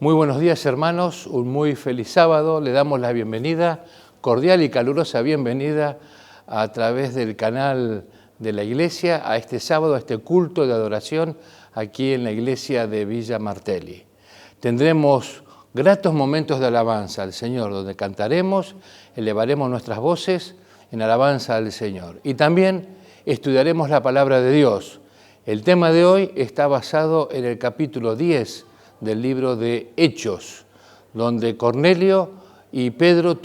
Muy buenos días, hermanos, un muy feliz sábado. Le damos la bienvenida, cordial y calurosa bienvenida a través del canal de la iglesia a este sábado, a este culto de adoración aquí en la iglesia de Villa Martelli. Tendremos gratos momentos de alabanza al Señor, donde cantaremos, elevaremos nuestras voces en alabanza al Señor. Y también estudiaremos la palabra de Dios. El tema de hoy está basado en el capítulo 10 del libro de Hechos, donde Cornelio y Pedro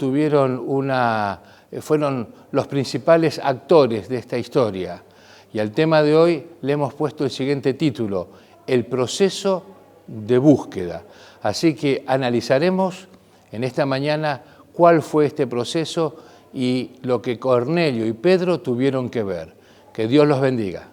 fueron los principales actores de esta historia. Y al tema de hoy le hemos puesto el siguiente título: El proceso de búsqueda. Así que analizaremos en esta mañana cuál fue este proceso y lo que Cornelio y Pedro tuvieron que ver. Que Dios los bendiga.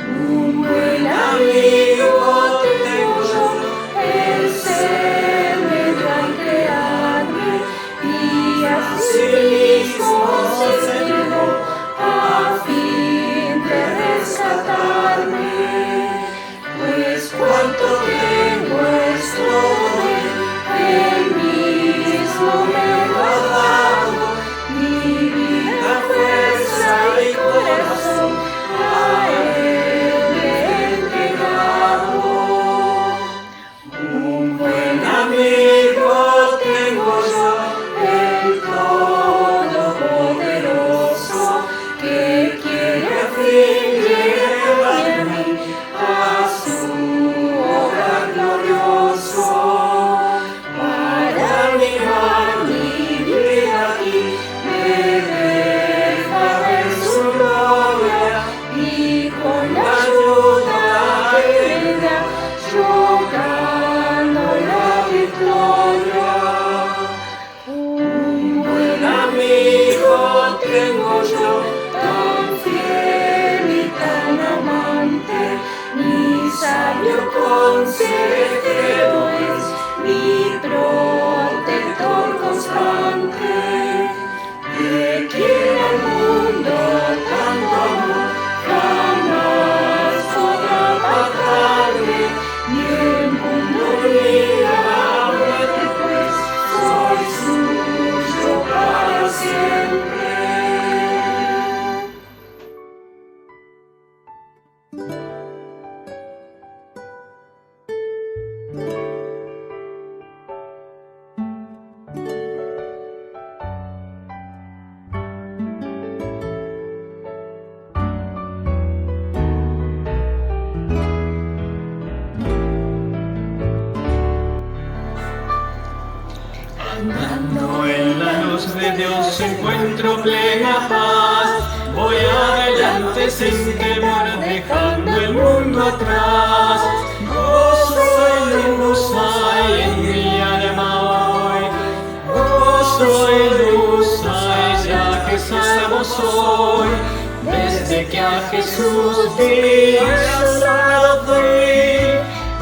Un buen amigo tengo yo, el Señor. consejero es, mi protector constante, que quiere al mundo tanto amor, jamás podrá apartarme, ni el mundo liga la muerte, pues soy suyo para siempre. Andando en la luz de Dios encuentro plena paz. Voy adelante sin temor, dejando el mundo atrás. Gozo y luz hay en mi alma hoy. Gozo y luz hay ya que salvo soy. Desde que a Jesús vi, a su lado fui.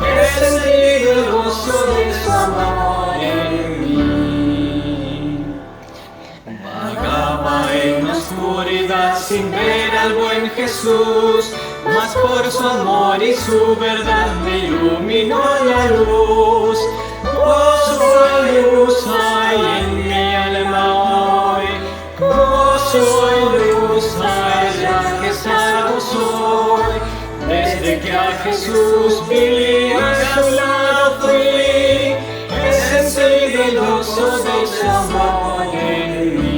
He sentido el gozo de su amor en mí. Vagaba en la oscuridad sin ver al buen Jesús, mas por su amor y su verdad me iluminó la luz. Gozo y luz hay en mi alma hoy. Gozo y luz hay ya que salvo soy. Desde que a Jesús vi, a su lado fui. He sentido el gozo de su amor en mí.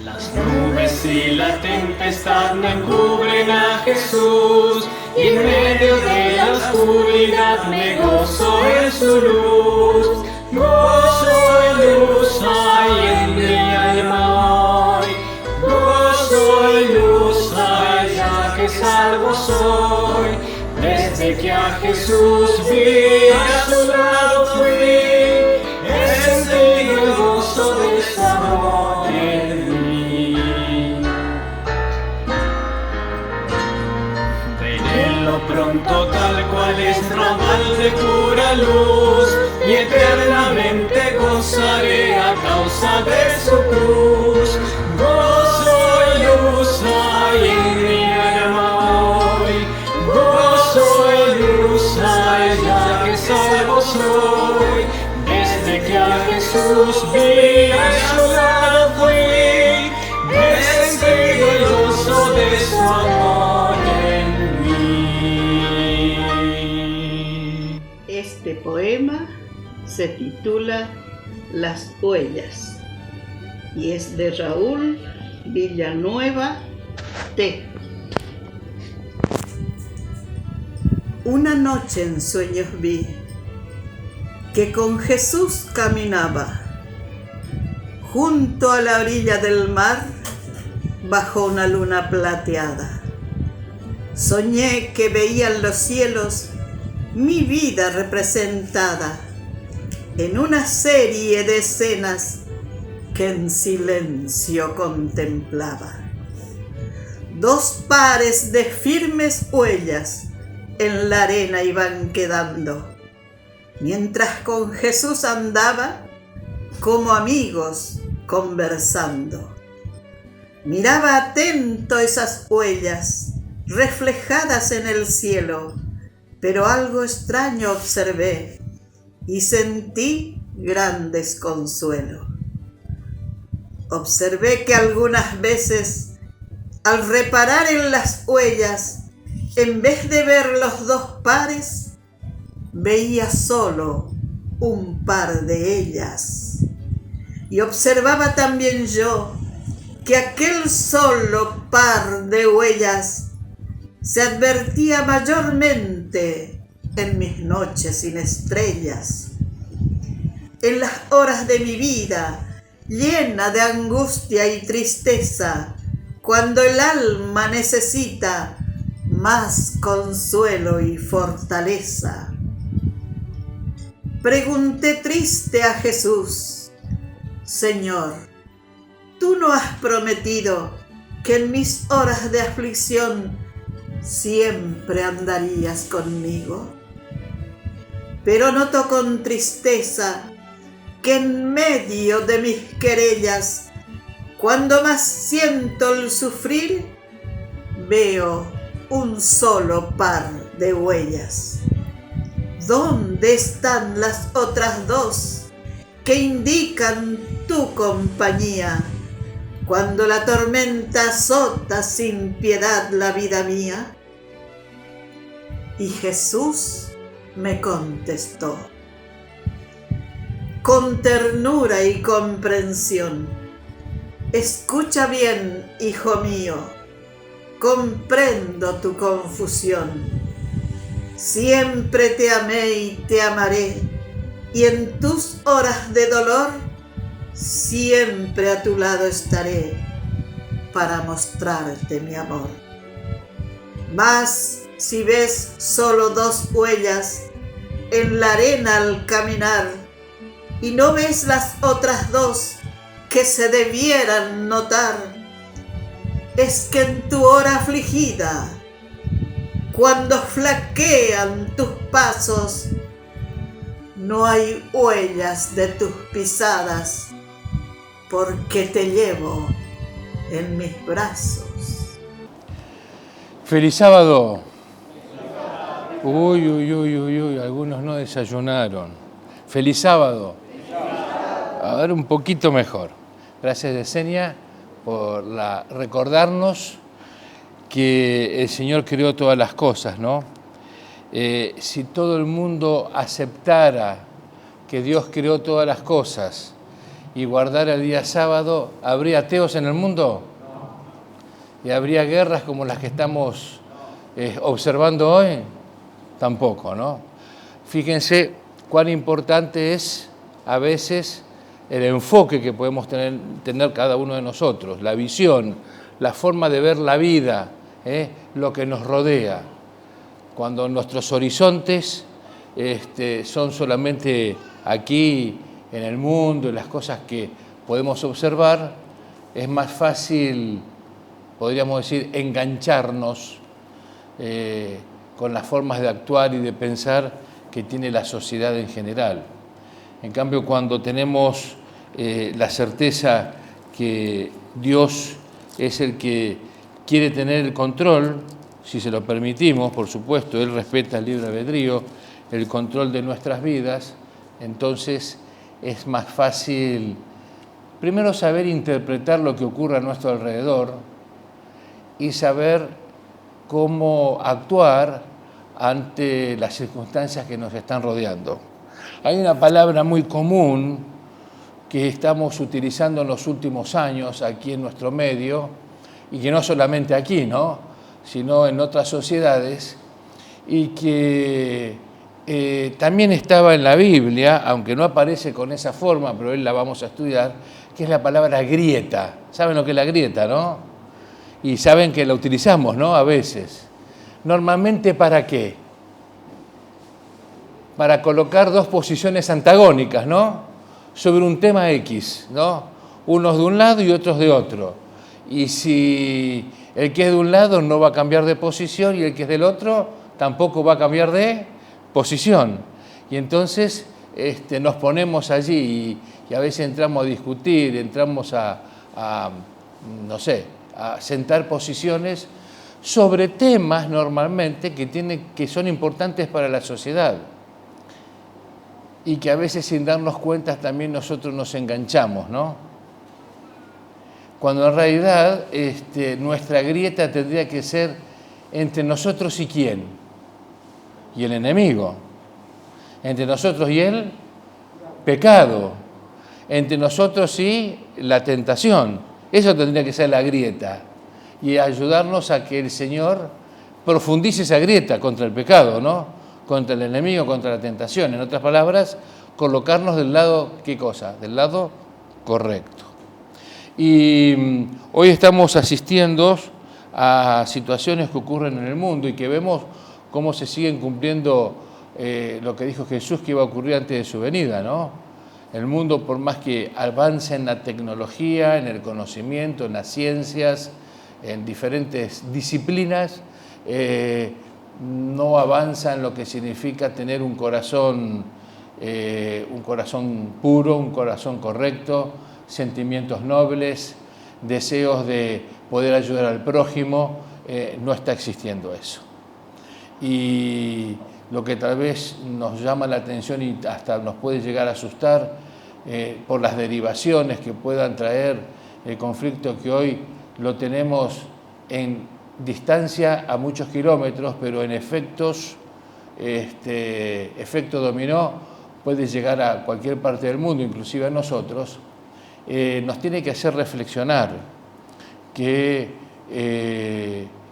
Las nubes y la tempestad me encubren a Jesús, y en medio de la oscuridad me gozo en su luz. Gozo y luz hay en mi alma hoy. Gozo y luz hay ya que salvo soy. Desde que a Jesús vi, a su lado fui. He sentido el gozo de su amor en mí. Verélo pronto tal cual es ramal de pura luz, y eternamente gozaré a causa de su cruz. Gozo y luz hay en mi alma hoy. Gozo y luz hay ya que salvo soy. Desde que a Jesús vi, a su lado fui. He sentido el gozo de su amor en mí. Este poema se titula Las huellas y es de Raúl Villanueva T. Una noche en sueños vi que con Jesús caminaba junto a la orilla del mar bajo una luna plateada. Soñé que veía en los cielos mi vida representada en una serie de escenas que en silencio contemplaba. Dos pares de firmes huellas en la arena iban quedando, mientras con Jesús andaba como amigos conversando. Miraba atento esas huellas reflejadas en el cielo, pero algo extraño observé y sentí gran desconsuelo. Observé que algunas veces, al reparar en las huellas, en vez de ver los dos pares, veía solo un par de ellas. Y observaba también yo que aquel solo par de huellas se advertía mayormente en mis noches sin estrellas, en las horas de mi vida llena de angustia y tristeza, cuando el alma necesita más consuelo y fortaleza. Pregunté triste a Jesús: Señor, ¿tú no has prometido que en mis horas de aflicción siempre andarías conmigo. Pero noto con tristeza que en medio de mis querellas, cuando más siento el sufrir, veo un solo par de huellas. ¿Dónde están las otras dos que indican tu compañía cuando la tormenta azota sin piedad la vida mía? Y Jesús me contestó con ternura y comprensión: escucha bien, hijo mío, comprendo tu confusión. Siempre te amé y te amaré, y en tus horas de dolor siempre a tu lado estaré para mostrarte mi amor. Mas si ves solo dos huellas en la arena al caminar y no ves las otras dos que se debieran notar, es que en tu hora afligida, cuando flaquean tus pasos, no hay huellas de tus pisadas, porque te llevo en mis brazos. Feliz sábado. Uy, algunos no desayunaron. Feliz sábado. A ver, un poquito mejor. Gracias, Yesenia, por recordarnos que el Señor creó todas las cosas, ¿no? Si todo el mundo aceptara que Dios creó todas las cosas y guardara el día sábado, ¿habría ateos en el mundo? ¿Y habría guerras como las que estamos observando hoy? Tampoco, ¿no? Fíjense cuán importante es a veces el enfoque que podemos tener cada uno de nosotros, la visión, la forma de ver la vida, lo que nos rodea. Cuando nuestros horizontes son solamente aquí en el mundo y las cosas que podemos observar, es más fácil, podríamos decir, engancharnos con las formas de actuar y de pensar que tiene la sociedad en general. En cambio, cuando tenemos la certeza que Dios es el que quiere tener el control, si se lo permitimos, por supuesto, Él respeta el libre albedrío, el control de nuestras vidas, entonces es más fácil, primero, saber interpretar lo que ocurre a nuestro alrededor y saber cómo actuar ante las circunstancias que nos están rodeando. Hay una palabra muy común que estamos utilizando en los últimos años aquí en nuestro medio, y que no solamente aquí, ¿no?, sino en otras sociedades, y que también estaba en la Biblia, aunque no aparece con esa forma, pero hoy la vamos a estudiar, que es la palabra grieta. ¿Saben lo que es la grieta, no? Y saben que la utilizamos, ¿no?, a veces. Normalmente, ¿para qué? Para colocar dos posiciones antagónicas, ¿no?, sobre un tema X, ¿no?, unos de un lado y otros de otro. Y si el que es de un lado no va a cambiar de posición y el que es del otro tampoco va a cambiar de posición. Y entonces nos ponemos allí y a veces entramos a discutir, entramos a sentar posiciones sobre temas normalmente que son importantes para la sociedad y que a veces sin darnos cuenta también nosotros nos enganchamos, ¿no? Cuando en realidad nuestra grieta tendría que ser entre nosotros y quién, y el enemigo, entre nosotros y el pecado, entre nosotros y la tentación. Eso tendría que ser la grieta y ayudarnos a que el Señor profundice esa grieta contra el pecado, ¿no?, contra el enemigo, contra la tentación. En otras palabras, colocarnos del lado, ¿qué cosa?, del lado correcto. Y hoy estamos asistiendo a situaciones que ocurren en el mundo y que vemos cómo se siguen cumpliendo lo que dijo Jesús que iba a ocurrir antes de su venida, ¿no? El mundo, por más que avance en la tecnología, en el conocimiento, en las ciencias, en diferentes disciplinas, no avanza en lo que significa tener un corazón puro, un corazón correcto, sentimientos nobles, deseos de poder ayudar al prójimo, no está existiendo eso. Y lo que tal vez nos llama la atención y hasta nos puede llegar a asustar por las derivaciones que puedan traer el conflicto, que hoy lo tenemos en distancia a muchos kilómetros, pero en efecto dominó puede llegar a cualquier parte del mundo, inclusive a nosotros, nos tiene que hacer reflexionar que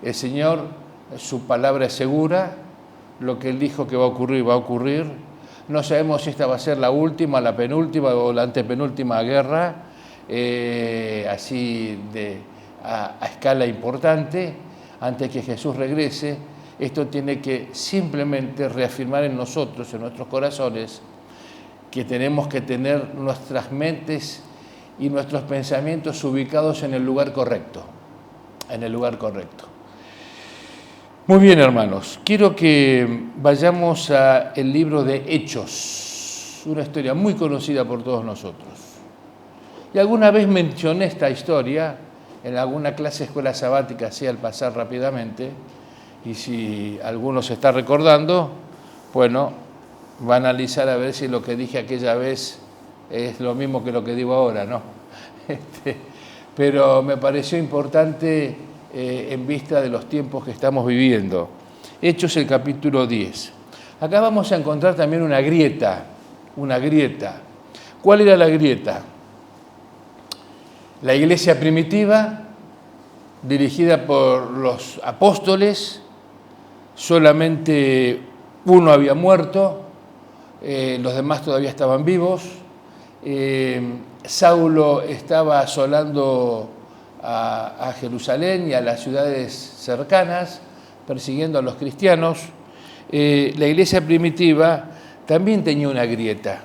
el Señor, su palabra es segura, lo que Él dijo que va a ocurrir, va a ocurrir. No sabemos si esta va a ser la última, la penúltima o la antepenúltima guerra, así a escala importante, antes que Jesús regrese. Esto tiene que simplemente reafirmar en nosotros, en nuestros corazones, que tenemos que tener nuestras mentes y nuestros pensamientos ubicados en el lugar correcto, en el lugar correcto. Muy bien, hermanos, quiero que vayamos al libro de Hechos, una historia muy conocida por todos nosotros. Y alguna vez mencioné esta historia en alguna clase de escuela sabática, así al pasar rápidamente, y si alguno se está recordando, bueno, va a analizar a ver si lo que dije aquella vez es lo mismo que lo que digo ahora, ¿no? Pero me pareció importante en vista de los tiempos que estamos viviendo. Hechos el capítulo 10. Acá vamos a encontrar también una grieta. ¿Cuál era la grieta? La iglesia primitiva, dirigida por los apóstoles, solamente uno había muerto, los demás todavía estaban vivos. Saulo estaba asolando a Jerusalén y a las ciudades cercanas, persiguiendo a los cristianos. La iglesia primitiva también tenía una grieta.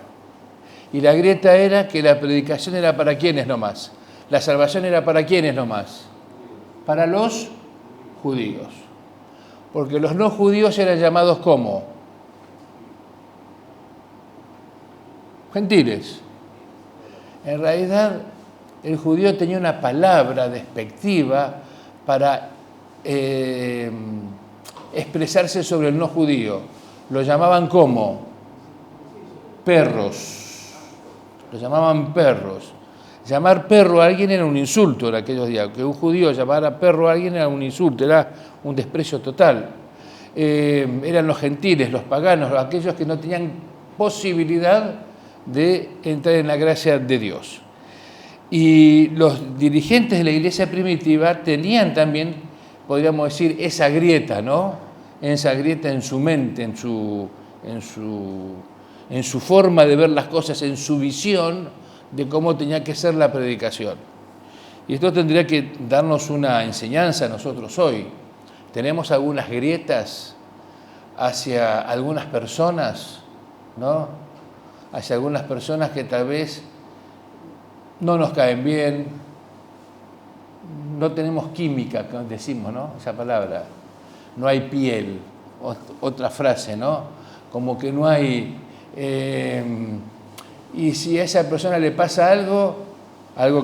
Y la grieta era que la predicación era para quiénes nomás. La salvación era para quiénes nomás. Para los judíos. Porque los no judíos eran llamados ¿cómo? Gentiles. En realidad, el judío tenía una palabra despectiva para expresarse sobre el no judío. Lo llamaban ¿cómo? Perros. Lo llamaban perros. Llamar perro a alguien era un insulto en aquellos días. Que un judío llamara perro a alguien era un insulto, era un desprecio total. Eran los gentiles, los paganos, aquellos que no tenían posibilidad de entrar en la gracia de Dios. Y los dirigentes de la iglesia primitiva tenían también, podríamos decir, esa grieta, ¿no? Esa grieta en su mente, en su forma de ver las cosas, en su visión de cómo tenía que ser la predicación. Y esto tendría que darnos una enseñanza a nosotros hoy. Tenemos algunas grietas hacia algunas personas, ¿no? Hacia algunas personas que tal vez no nos caen bien, no tenemos química, como decimos, ¿no? Esa palabra. No hay piel, otra frase, ¿no? Como que no hay... y si a esa persona le pasa algo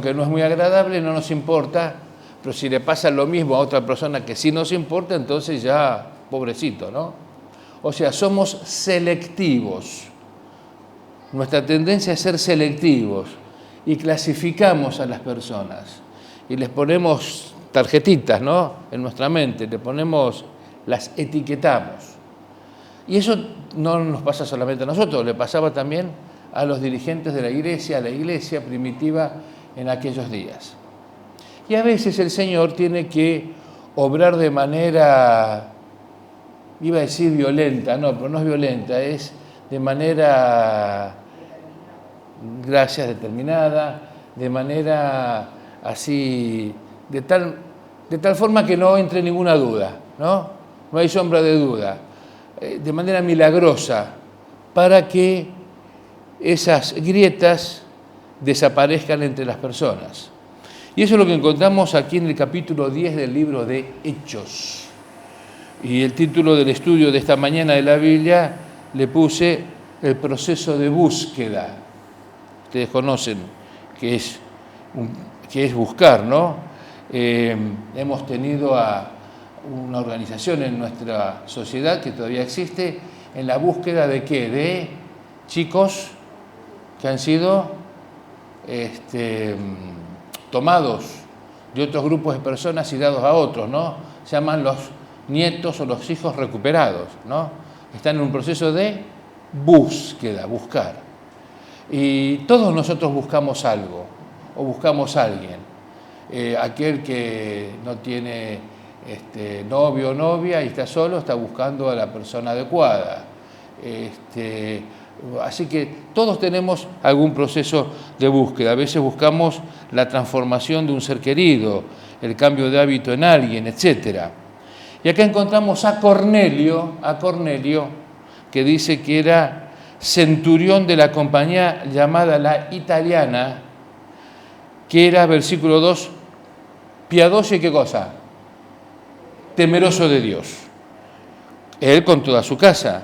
que no es muy agradable, no nos importa, pero si le pasa lo mismo a otra persona que sí nos importa, entonces ya, pobrecito, ¿no? O sea, somos selectivos. Nuestra tendencia es ser selectivos y clasificamos a las personas y les ponemos tarjetitas, ¿no? En nuestra mente, las etiquetamos. Y eso no nos pasa solamente a nosotros, le pasaba también a los dirigentes de la iglesia, a la iglesia primitiva en aquellos días. Y a veces el Señor tiene que obrar de manera, iba a decir violenta, no, pero no es violenta, es de manera, gracias, determinada, de manera así, de tal forma que no entre ninguna duda, ¿no? No hay sombra de duda, de manera milagrosa, para que esas grietas desaparezcan entre las personas. Y eso es lo que encontramos aquí en el capítulo 10 del libro de Hechos. Y el título del estudio de esta mañana de la Biblia le puse el proceso de búsqueda. Ustedes conocen que es buscar, ¿no? Hemos tenido a una organización en nuestra sociedad que todavía existe en la búsqueda de ¿qué? De chicos que han sido tomados de otros grupos de personas y dados a otros, ¿no? Se llaman los nietos o los hijos recuperados, ¿no? Están en un proceso de búsqueda, buscar. Y todos nosotros buscamos algo o buscamos a alguien. Aquel que no tiene novio o novia y está solo, está buscando a la persona adecuada. Así que todos tenemos algún proceso de búsqueda. A veces buscamos la transformación de un ser querido, el cambio de hábito en alguien, etc. Y acá encontramos a Cornelio, que dice que era centurión de la compañía llamada la Italiana, que era, versículo 2, piadoso y ¿qué cosa? Temeroso de Dios. Él con toda su casa.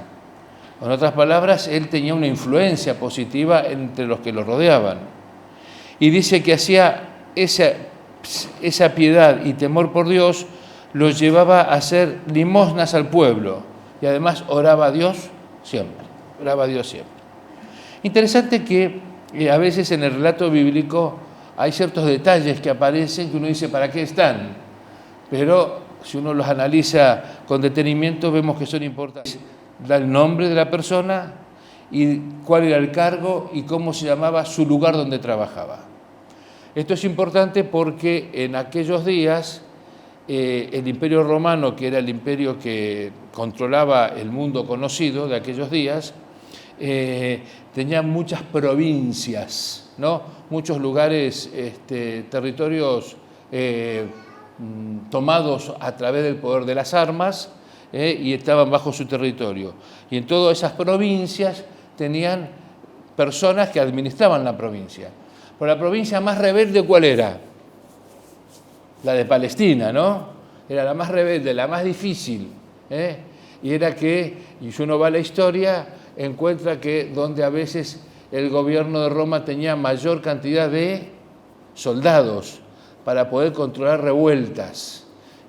En otras palabras, él tenía una influencia positiva entre los que lo rodeaban. Y dice que hacía esa piedad y temor por Dios, los llevaba a hacer limosnas al pueblo. Y además oraba a Dios siempre. Oraba a Dios siempre. Interesante que a veces en el relato bíblico hay ciertos detalles que aparecen que uno dice, ¿para qué están? Pero si uno los analiza con detenimiento, vemos que son importantes. Da el nombre de la persona y cuál era el cargo y cómo se llamaba su lugar donde trabajaba. Esto es importante porque en aquellos días el Imperio Romano, que era el imperio que controlaba el mundo conocido de aquellos días, tenía muchas provincias, ¿no? Muchos lugares, territorios tomados a través del poder de las armas, y estaban bajo su territorio. Y en todas esas provincias tenían personas que administraban la provincia. Pero la provincia más rebelde, ¿cuál era? La de Palestina, ¿no? Era la más rebelde, la más difícil. Y era que, y si uno va a la historia, encuentra que donde a veces el gobierno de Roma tenía mayor cantidad de soldados para poder controlar revueltas,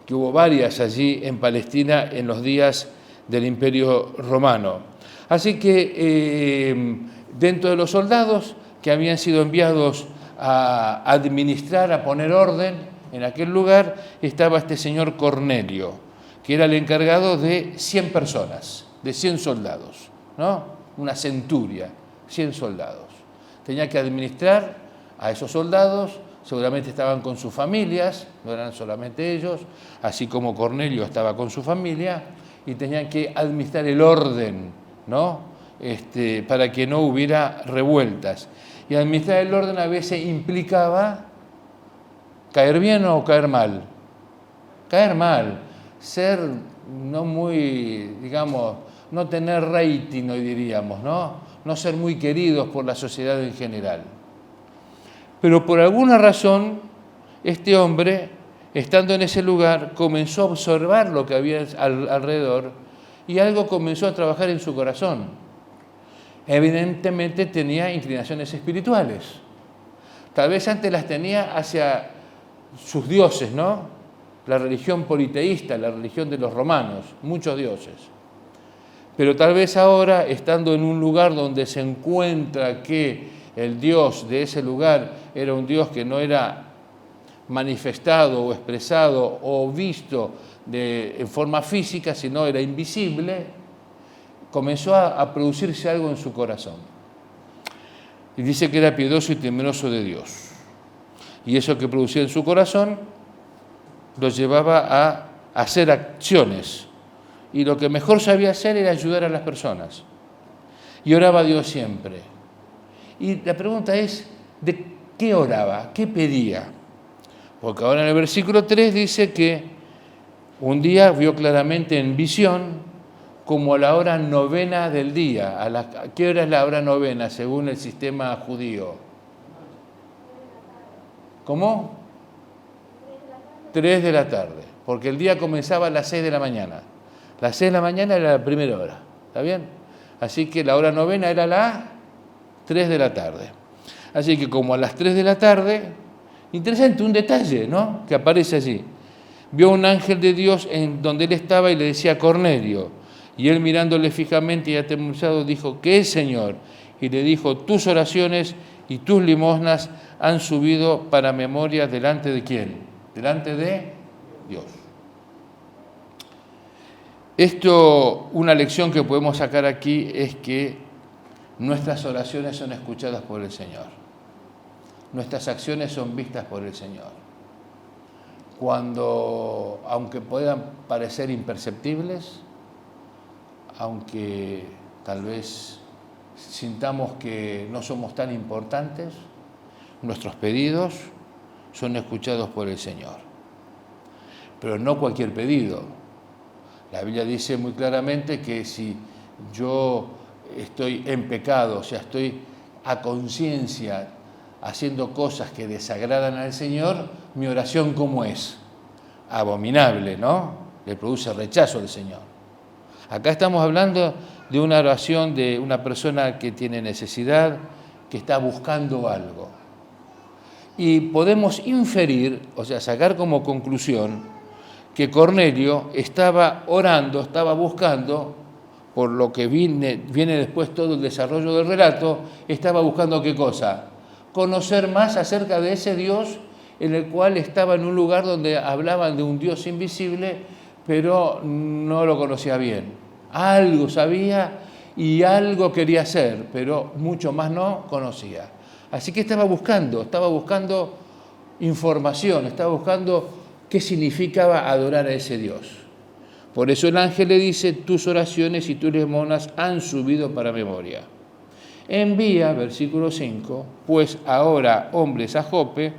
que hubo varias allí en Palestina en los días del Imperio Romano. Así que dentro de los soldados que habían sido enviados a administrar, a poner orden en aquel lugar, estaba este señor Cornelio, que era el encargado de 100 personas, de 100 soldados, ¿no? Una centuria, 100 soldados. Tenía que administrar a esos soldados. Seguramente estaban con sus familias, no eran solamente ellos, así como Cornelio estaba con su familia, y tenían que administrar el orden, ¿no? Para que no hubiera revueltas. Y administrar el orden a veces implicaba caer bien o caer mal. Caer mal, ser no muy, digamos, no tener rating, hoy diríamos, ¿no? No ser muy queridos por la sociedad en general. Pero por alguna razón, este hombre, estando en ese lugar, comenzó a observar lo que había alrededor y algo comenzó a trabajar en su corazón. Evidentemente tenía inclinaciones espirituales. Tal vez antes las tenía hacia sus dioses, ¿no? La religión politeísta, la religión de los romanos, muchos dioses. Pero tal vez ahora, estando en un lugar donde se encuentra que el Dios de ese lugar era un Dios que no era manifestado o expresado o visto en forma física, sino era invisible, comenzó a producirse algo en su corazón. Y dice que era piadoso y temeroso de Dios. Y eso que producía en su corazón lo llevaba a hacer acciones. Y lo que mejor sabía hacer era ayudar a las personas. Y oraba a Dios siempre. Y la pregunta es, ¿de qué oraba? ¿Qué pedía? Porque ahora en el versículo 3 dice que un día vio claramente en visión como a la hora novena del día. ¿A qué hora es la hora novena según el sistema judío? ¿Cómo? 3 de la tarde, porque el día comenzaba a las 6 de la mañana. Las 6 de la mañana era la primera hora, ¿está bien? Así que la hora novena era las 3 de la tarde. Así que como a las 3 de la tarde, interesante, un detalle, ¿no?, que aparece allí. Vio un ángel de Dios en donde él estaba y le decía Cornelio. Y él mirándole fijamente y atemorizado dijo, ¿qué es, Señor? Y le dijo, tus oraciones y tus limosnas han subido para memoria delante de ¿quién? Delante de Dios. Esto, una lección que podemos sacar aquí es que nuestras oraciones son escuchadas por el Señor. Nuestras acciones son vistas por el Señor. Cuando, aunque puedan parecer imperceptibles, aunque tal vez sintamos que no somos tan importantes, nuestros pedidos son escuchados por el Señor. Pero no cualquier pedido. La Biblia dice muy claramente que si yo estoy en pecado, o sea, estoy a conciencia haciendo cosas que desagradan al Señor, mi oración ¿cómo es? Abominable, ¿no? Le produce rechazo al Señor. Acá estamos hablando de una oración de una persona que tiene necesidad, que está buscando algo. Y podemos inferir, o sea, sacar como conclusión, que Cornelio estaba orando, estaba buscando, por lo que viene después todo el desarrollo del relato, estaba buscando ¿qué cosa? Conocer más acerca de ese Dios en el cual estaba en un lugar donde hablaban de un Dios invisible, pero no lo conocía bien. Algo sabía y algo quería hacer, pero mucho más no conocía. Así que estaba buscando información, estaba buscando qué significaba adorar a ese Dios. Por eso el ángel le dice, tus oraciones y tus limosnas han subido para memoria. Envía, versículo 5, pues ahora hombres a Jope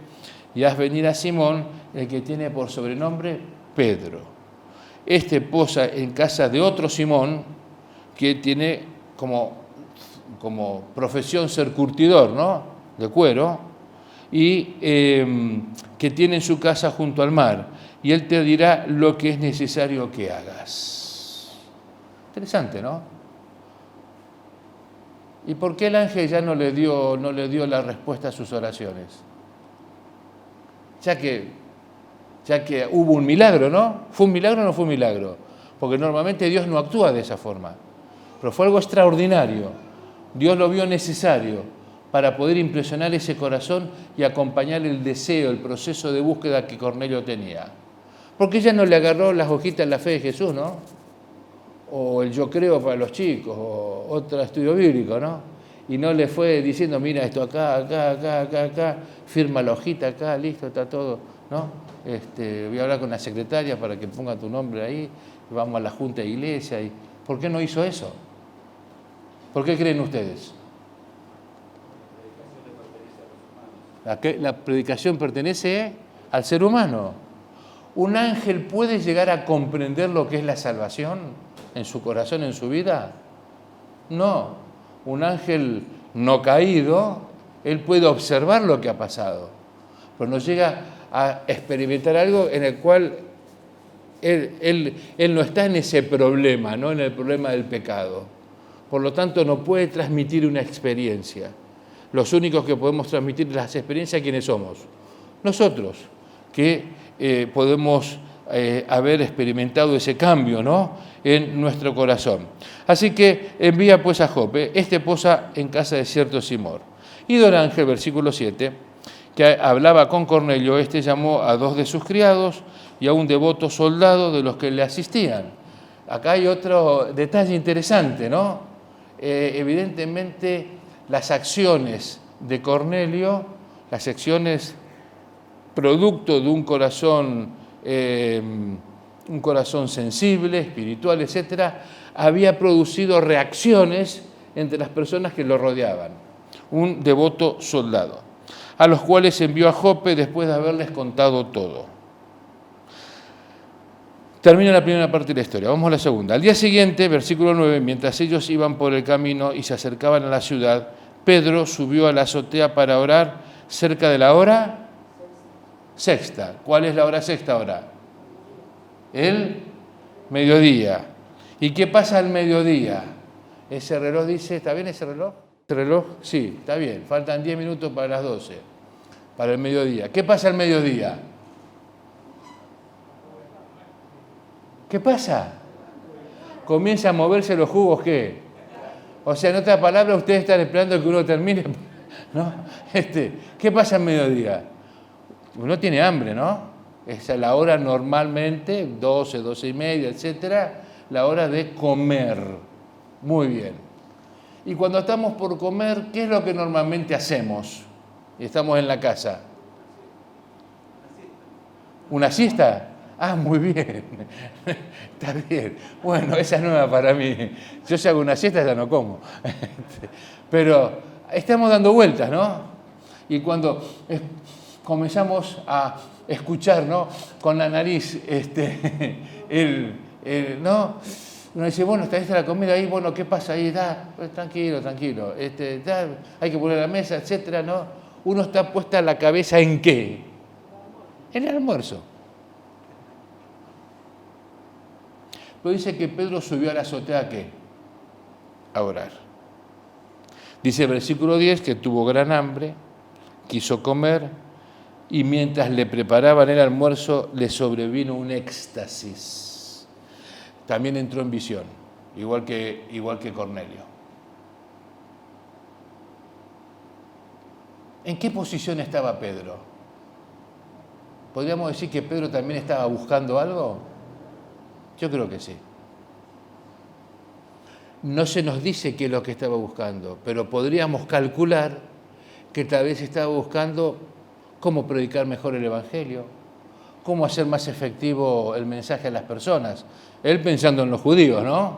y haz venir a Simón, el que tiene por sobrenombre Pedro. Este posa en casa de otro Simón que tiene como profesión ser curtidor, ¿no?, de cuero, y que tiene en su casa junto al mar, y él te dirá lo que es necesario que hagas. Interesante, ¿no? ¿Y por qué el ángel ya no le dio la respuesta a sus oraciones? Ya que hubo un milagro, ¿no? ¿Fue un milagro o no fue un milagro? Porque normalmente Dios no actúa de esa forma. Pero fue algo extraordinario. Dios lo vio necesario para poder impresionar ese corazón y acompañar el deseo, el proceso de búsqueda que Cornelio tenía. Porque ella no le agarró las hojitas en la fe de Jesús, ¿no? O el yo creo para los chicos, o otro estudio bíblico, ¿no? Y no le fue diciendo, mira esto acá, firma la hojita acá, listo, está todo, ¿no? Voy a hablar con la secretaria para que ponga tu nombre ahí, vamos a la junta de iglesia. ¿Por qué no hizo eso? ¿Por qué creen ustedes? La predicación pertenece al ser humano. ¿Un ángel puede llegar a comprender lo que es la salvación en su corazón, en su vida? No. Un ángel no caído, él puede observar lo que ha pasado, pero no llega a experimentar algo en el cual él no está en ese problema, ¿no?, en el problema del pecado. Por lo tanto, no puede transmitir una experiencia. Los únicos que podemos transmitir las experiencias, ¿quiénes somos? Nosotros, que podemos haber experimentado ese cambio, ¿no?, en nuestro corazón. Así que envía pues a Jope, posa en casa de cierto Simón. Y don ángel, versículo 7, que hablaba con Cornelio, llamó a 2 de sus criados y a un devoto soldado de los que le asistían. Acá hay otro detalle interesante, ¿no? Evidentemente, las acciones de Cornelio, las acciones producto de un corazón sensible, espiritual, etcétera, había producido reacciones entre las personas que lo rodeaban. Un devoto soldado, a los cuales envió a Jope después de haberles contado todo. Termina la primera parte de la historia, vamos a la segunda. Al día siguiente, versículo 9, mientras ellos iban por el camino y se acercaban a la ciudad, Pedro subió a la azotea para orar cerca de la hora sexta. ¿Cuál es la hora sexta ahora? El mediodía. ¿Y qué pasa al mediodía? Ese reloj dice, ¿está bien ese reloj? ¿Ese reloj? Sí, está bien. Faltan 10 minutos para las 12, para el mediodía. ¿Qué pasa al mediodía? ¿Qué pasa? Comienza a moverse los jugos, ¿qué? O sea, en otras palabras, ustedes están esperando que uno termine, ¿no? ¿Qué pasa al mediodía? Uno tiene hambre, ¿no? Esa es la hora normalmente, 12, 12 y media, etcétera, la hora de comer. Muy bien. Y cuando estamos por comer, ¿qué es lo que normalmente hacemos? Y estamos en la casa. ¿Una siesta? Ah, muy bien. Está bien. Bueno, esa es nueva para mí. Yo si hago una siesta ya no como. Pero estamos dando vueltas, ¿no? Y cuando comenzamos a escuchar, ¿no? Con la nariz, ¿no? Uno dice, bueno, está lista la comida ahí, bueno, ¿qué pasa ahí? Tranquilo, tranquilo. Hay que poner la mesa, etcétera, ¿no? Uno está puesta la cabeza ¿en qué? En el almuerzo. Pero dice que Pedro subió a la azotea ¿a qué? A orar. Dice el versículo 10 que tuvo gran hambre, quiso comer y mientras le preparaban el almuerzo le sobrevino un éxtasis. También entró en visión, igual que Cornelio. ¿En qué posición estaba Pedro? ¿Podríamos decir que Pedro también estaba buscando algo? Yo creo que sí. No se nos dice qué es lo que estaba buscando, pero podríamos calcular que tal vez estaba buscando cómo predicar mejor el Evangelio, cómo hacer más efectivo el mensaje a las personas. Él pensando en los judíos, ¿no?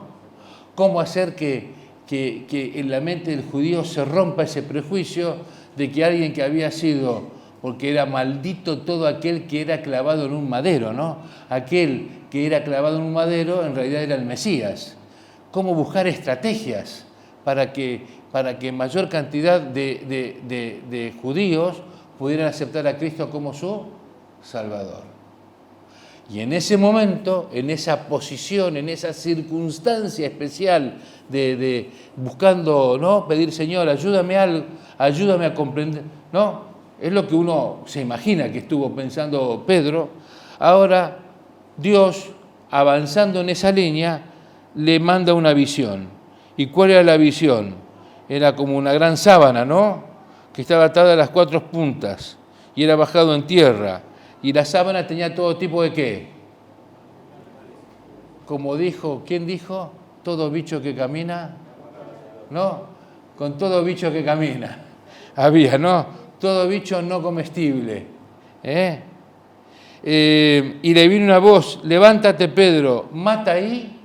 Cómo hacer que en la mente del judío se rompa ese prejuicio de que alguien que había sido, porque era maldito todo aquel que era clavado en un madero, ¿no? Aquel que era clavado en un madero en realidad era el Mesías. Cómo buscar estrategias para que mayor cantidad de judíos pudieran aceptar a Cristo como su Salvador. Y en ese momento, en esa posición, en esa circunstancia especial de buscando, ¿no? Pedir, Señor, ayúdame a comprender, ¿no? Es lo que uno se imagina que estuvo pensando Pedro. Ahora, Dios, avanzando en esa línea, le manda una visión. ¿Y cuál era la visión? Era como una gran sábana, ¿no? Que estaba atada a las 4 puntas y era bajado en tierra. Y la sábana tenía todo tipo de ¿qué? Como dijo, ¿quién dijo? Todo bicho que camina, ¿no? Con todo bicho que camina. Había, ¿no? Todo bicho no comestible. Y le vino una voz, levántate Pedro, mata ahí.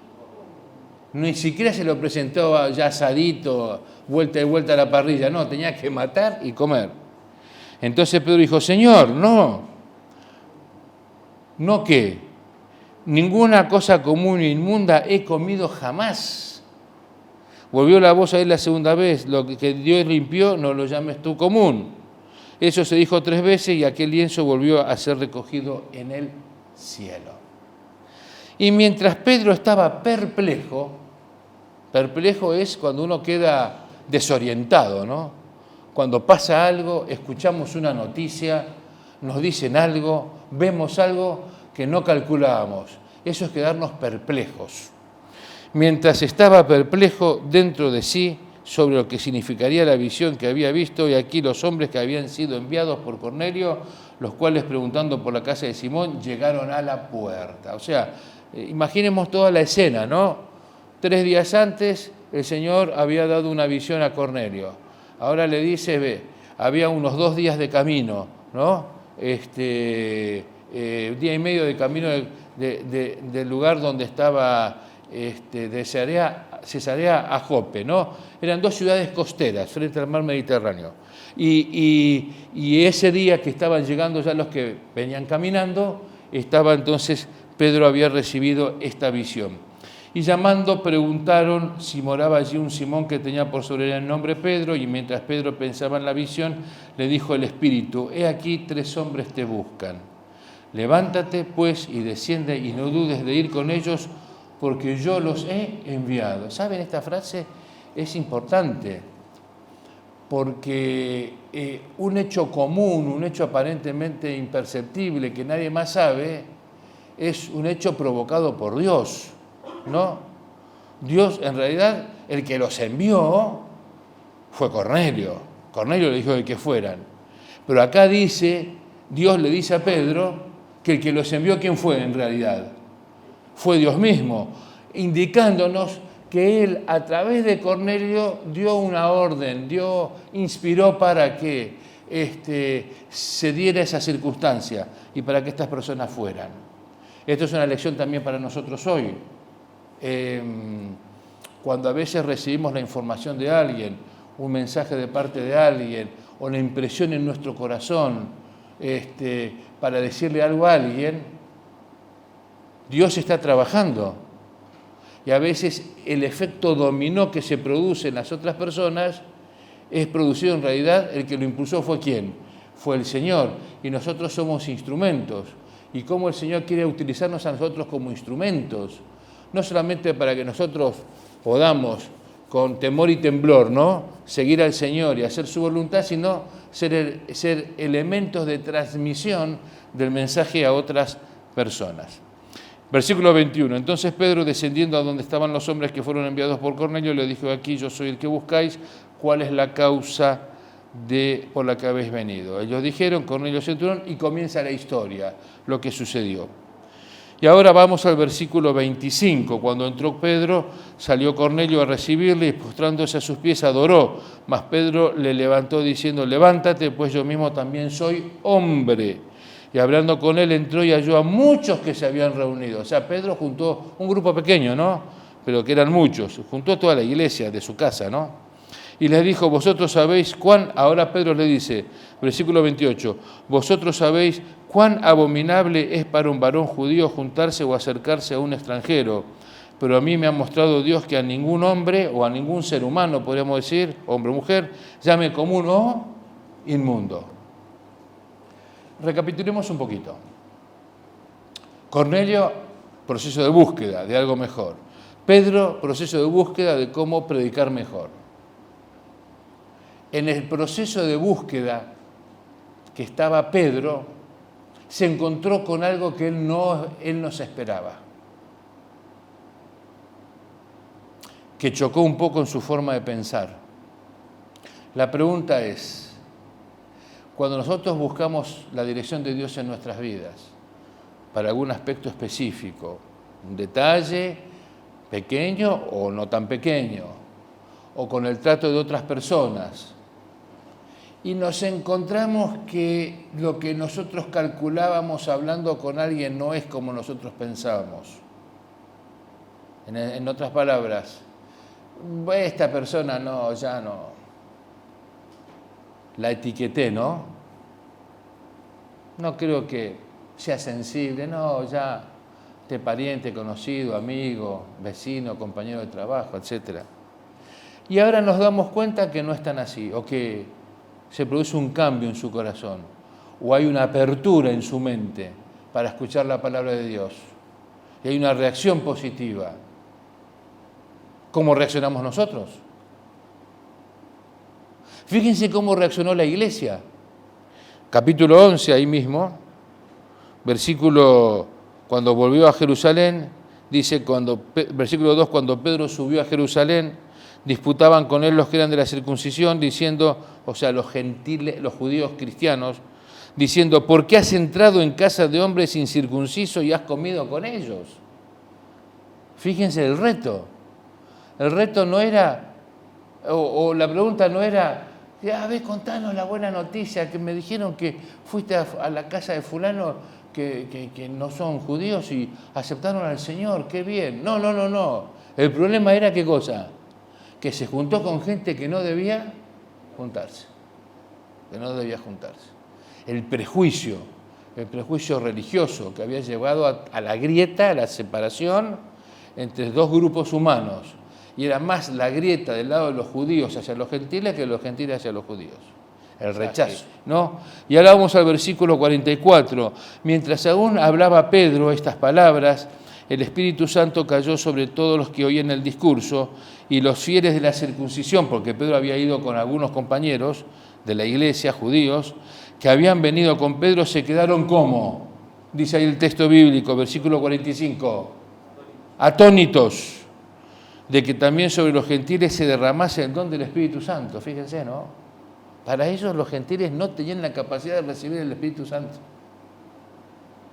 Ni siquiera se lo presentó ya asadito, vuelta y vuelta a la parrilla, no, tenía que matar y comer. Entonces Pedro dijo, Señor, no ¿qué? Ninguna cosa común e inmunda he comido jamás. Volvió la voz a él la segunda vez, lo que Dios limpió no lo llames tú común. Eso se dijo 3 veces y aquel lienzo volvió a ser recogido en el cielo. Y mientras Pedro estaba perplejo es cuando uno queda desorientado, ¿no? Cuando pasa algo, escuchamos una noticia, nos dicen algo, vemos algo que no calculábamos. Eso es quedarnos perplejos. Mientras estaba perplejo dentro de sí sobre lo que significaría la visión que había visto, y aquí los hombres que habían sido enviados por Cornelio, los cuales preguntando por la casa de Simón, llegaron a la puerta. O sea, imaginemos toda la escena, ¿no? 3 días antes el Señor había dado una visión a Cornelio. Ahora le dice, había unos 2 días de camino, ¿no? 1 día y medio de camino del lugar donde estaba de Cesarea a Jope, ¿no? Eran 2 ciudades costeras frente al mar Mediterráneo. Y ese día que estaban llegando ya los que venían caminando, Pedro había recibido esta visión. Y llamando preguntaron si moraba allí un Simón que tenía por sobrenombre el nombre Pedro, y mientras Pedro pensaba en la visión, le dijo el Espíritu, he aquí 3 hombres te buscan. Levántate, pues, y desciende, y no dudes de ir con ellos, porque yo los he enviado. ¿Saben? Esta frase es importante, porque un hecho común, un hecho aparentemente imperceptible que nadie más sabe, es un hecho provocado por Dios, ¿no? Dios, en realidad, el que los envió fue Cornelio. Cornelio le dijo de que fueran. Pero acá dice, Dios le dice a Pedro que el que los envió, ¿quién fue en realidad? Fue Dios mismo, indicándonos que Él, a través de Cornelio, dio una orden, inspiró para que se diera esa circunstancia y para que estas personas fueran. Esto es una lección también para nosotros hoy. Cuando a veces recibimos la información de alguien, un mensaje de parte de alguien, o la impresión en nuestro corazón para decirle algo a alguien, Dios está trabajando. Y a veces el efecto dominó que se produce en las otras personas es producido en realidad, el que lo impulsó fue ¿quién? Fue el Señor. Y nosotros somos instrumentos. Y cómo el Señor quiere utilizarnos a nosotros como instrumentos. No solamente para que nosotros podamos, con temor y temblor, ¿no?, seguir al Señor y hacer su voluntad, sino ser elementos de transmisión del mensaje a otras personas. Versículo 21. Entonces Pedro, descendiendo a donde estaban los hombres que fueron enviados por Cornelio, le dijo: aquí yo soy el que buscáis, ¿cuál es la causa por la que habéis venido? Ellos dijeron: Cornelio centurión, y comienza la historia, lo que sucedió. Y ahora vamos al versículo 25. Cuando entró Pedro, salió Cornelio a recibirle y postrándose a sus pies adoró. Mas Pedro le levantó diciendo: levántate, pues yo mismo también soy hombre. Y hablando con él, entró y halló a muchos que se habían reunido. O sea, Pedro juntó un grupo pequeño, ¿no?, pero que eran muchos. Juntó toda la iglesia de su casa, ¿no? Y les dijo: vosotros sabéis cuán, ahora Pedro le dice, versículo 28, vosotros sabéis cuán abominable es para un varón judío juntarse o acercarse a un extranjero. Pero a mí me ha mostrado Dios que a ningún hombre o a ningún ser humano, podríamos decir, hombre o mujer, llame común o inmundo. Recapitulemos un poquito. Cornelio, proceso de búsqueda de algo mejor. Pedro, proceso de búsqueda de cómo predicar mejor. En el proceso de búsqueda que estaba Pedro, se encontró con algo que él no se esperaba, que chocó un poco en su forma de pensar. La pregunta es, cuando nosotros buscamos la dirección de Dios en nuestras vidas, para algún aspecto específico, un detalle pequeño o no tan pequeño, o con el trato de otras personas, y nos encontramos que lo que nosotros calculábamos hablando con alguien no es como nosotros pensábamos. En otras palabras, esta persona no, ya no. La etiqueté, ¿no? No creo que sea sensible, no, ya, este pariente, conocido, amigo, vecino, compañero de trabajo, etc. Y ahora nos damos cuenta que no es tan así, o que se produce un cambio en su corazón, o hay una apertura en su mente para escuchar la palabra de Dios, y hay una reacción positiva. ¿Cómo reaccionamos nosotros? Fíjense cómo reaccionó la iglesia. Capítulo 11, ahí mismo, versículo, cuando volvió a Jerusalén, dice, versículo 2, cuando Pedro subió a Jerusalén, disputaban con él los que eran de la circuncisión, diciendo, o sea, los gentiles, los judíos cristianos, diciendo, ¿por qué has entrado en casa de hombres incircuncisos y has comido con ellos? Fíjense el reto. El reto no era, o la pregunta no era, a ver, contanos la buena noticia, que me dijeron que fuiste a la casa de fulano que no son judíos y aceptaron al Señor, qué bien. No. El problema era, ¿qué cosa? Que se juntó con gente que no debía juntarse. El prejuicio religioso que había llevado a la grieta, a la separación entre dos grupos humanos. Y era más la grieta del lado de los judíos hacia los gentiles que de los gentiles hacia los judíos. El rechazo, ¿no? Y ahora vamos al versículo 44. Mientras aún hablaba Pedro estas palabras, el Espíritu Santo cayó sobre todos los que oían el discurso y los fieles de la circuncisión, porque Pedro había ido con algunos compañeros de la iglesia, judíos, que habían venido con Pedro, se quedaron como, dice ahí el texto bíblico, versículo 45, atónitos de que también sobre los gentiles se derramase el don del Espíritu Santo. Fíjense, ¿no? Para ellos los gentiles no tenían la capacidad de recibir el Espíritu Santo.